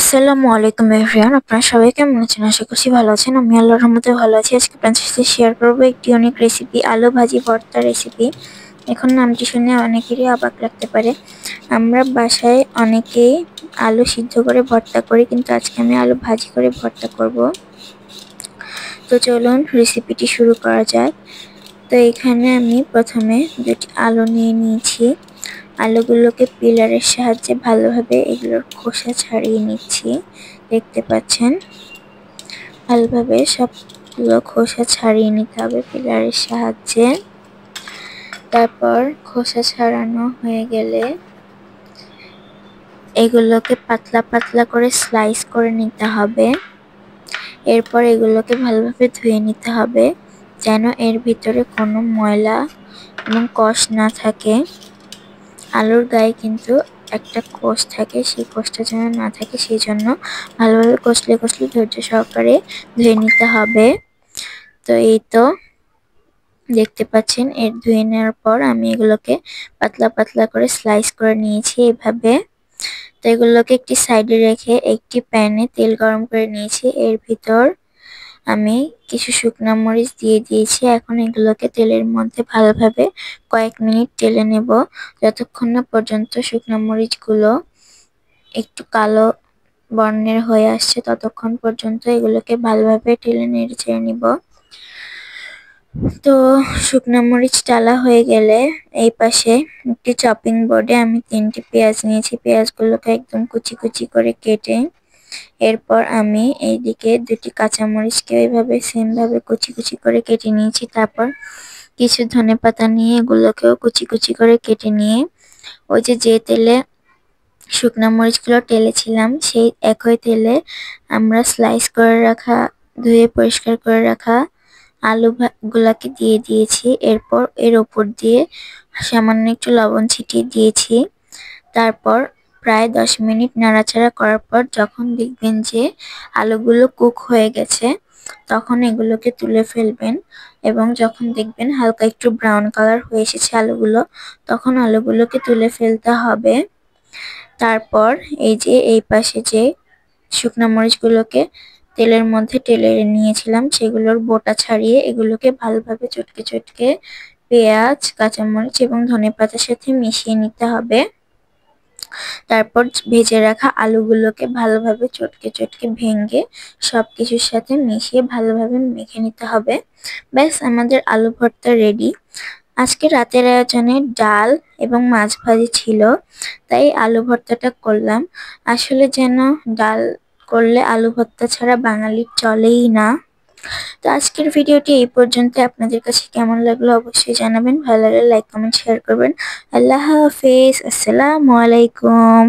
আসসালামু আলাইকুম এভরিওয়ান, আপনারা সবাই কেমন আছেন? আশা করছি ভালো আছেন। আমি আল্লাহর রহমতে ভালো আছি। আজকে আপনাদের সাথে শেয়ার করবো একটি অনেক রেসিপি, আলু ভাজি ভর্তা রেসিপি। এখন নামটি শুনে অনেকেরই অবাক লাগতে পারে। আমরা বাসায় অনেকেই আলু সিদ্ধ করে ভর্তা করি, কিন্তু আজকে আমি আলু ভাজি করে ভর্তা করব। তো চলুন রেসিপিটি শুরু করা যাক। তো এখানে আমি প্রথমে দুটি আলু নিয়ে নিয়েছি। আলুগুলোকে পিলারের সাহায্যে ভালোভাবে এগুলোর খোসা ছাড়িয়ে নিচ্ছি। দেখতে পাচ্ছেন, ভালোভাবে সবগুলো খোসা ছাড়িয়ে নিতে হবে পিলারের সাহায্যে। তারপর খোসা ছাড়ানো হয়ে গেলে এগুলোকে পাতলা পাতলা করে স্লাইস করে নিতে হবে। এরপর এগুলোকে ভালোভাবে ধুয়ে নিতে হবে, যেন এর ভিতরে কোনো ময়লা এবং কষ না থাকে। আলুর গায়ে কিন্তু একটা কোষ থাকে, সেই কোষটা যেন না থাকে, সেই জন্য ভালোভাবে কষলে কষলে ধৈর্য সহকারে ধুয়ে নিতে হবে। তো এই তো দেখতে পাচ্ছেন, এর ধুয়ে নেওয়ার পর আমি এগুলোকে পাতলা পাতলা করে স্লাইস করে নিয়েছি এইভাবে। তো এগুলোকে একটি সাইডে রেখে একটি প্যানে তেল গরম করে নিয়েছি। এর ভিতর আমি কিছু শুকনো মরিচ দিয়ে দিয়েছি। এখন এগুলোকে তেলের মধ্যে ভালোভাবে কয়েক মিনিট টেলে নেব, যতক্ষণ না পর্যন্ত শুকনো মরিচগুলো একটু কালো বর্ণের হয়ে আসছে, ততক্ষণ পর্যন্ত এগুলোকে ভালোভাবে টেলে নেড়ে ছেড়ে নিব। তো শুকনো মরিচ ডালা হয়ে গেলে এই পাশে একটি চপিং বোর্ডে আমি 3টি পেঁয়াজ নিয়েছি। পেঁয়াজগুলোকে একদম কুচি কুচি করে কেটে, এরপর আমি এইদিকে 2টি কাঁচামরিচকে এইভাবে সেম ভাবে কুচি কুচি করে কেটে নিয়েছি। তারপর কিছু ধনেপাতা নিয়ে এগুলোকেও কুচি কুচি করে কেটে নিয়ে ওই যে তেলে শুকনো মরিচগুলো টেলেছিলাম, সেই একই তেলে আমরা স্লাইস করে রাখা, ধুয়ে পরিষ্কার করে রাখা গুলাকে দিয়ে দিয়েছি। এরপর এর উপর দিয়ে সামান্য একটু লবণ ছিটিয়ে দিয়েছি। তারপর প্রায় 10 মিনিট নাড়াচাড়া করার পর যখন দেখবেন যে আলুগুলো কুক হয়ে গেছে, তখন এগুলোকে তুলে ফেলবেন। এবং যখন দেখবেন হালকা একটু ব্রাউন কালার হয়ে এসেছে আলুগুলো, তখন আলুগুলোকে তুলে ফেলতে হবে। তারপর এই যে এই পাশে যে শুকনো মরিচগুলোকে তেলের মধ্যে টেলে নিয়েছিলাম, সেগুলোর বোটা ছাড়িয়ে এগুলোকে ভালোভাবে চটকে চটকে পেঁয়াজ, কাঁচামরিচ এবং ধনেপাতার সাথে মিশিয়ে নিতে হবে। তারপর ভেজে রাখা আলুগুলোকে ভালোভাবে চটকে চটকে ভেঙে সবকিছুর সাথে মিশিয়ে ভালোভাবে মেখে নিতে হবে। ব্যাস, আমাদের আলু ভর্তা রেডি। আজকে রাতের আয়োজনে ডাল এবং মাছ ভাজি ছিল, তাই আলু ভর্তাটা করলাম। আসলে যেন ডাল করলে আলু ভর্তা ছাড়া বাঙালির চলেই না। তো আজকের ভিডিওটি এই পর্যন্ত। আপনাদের কাছে কেমন লাগলো অবশ্যই জানাবেন। ভালো লাগলে লাইক কমেন্ট শেয়ার করবেন। আল্লাহ হাফেজ, আসসালামু আলাইকুম।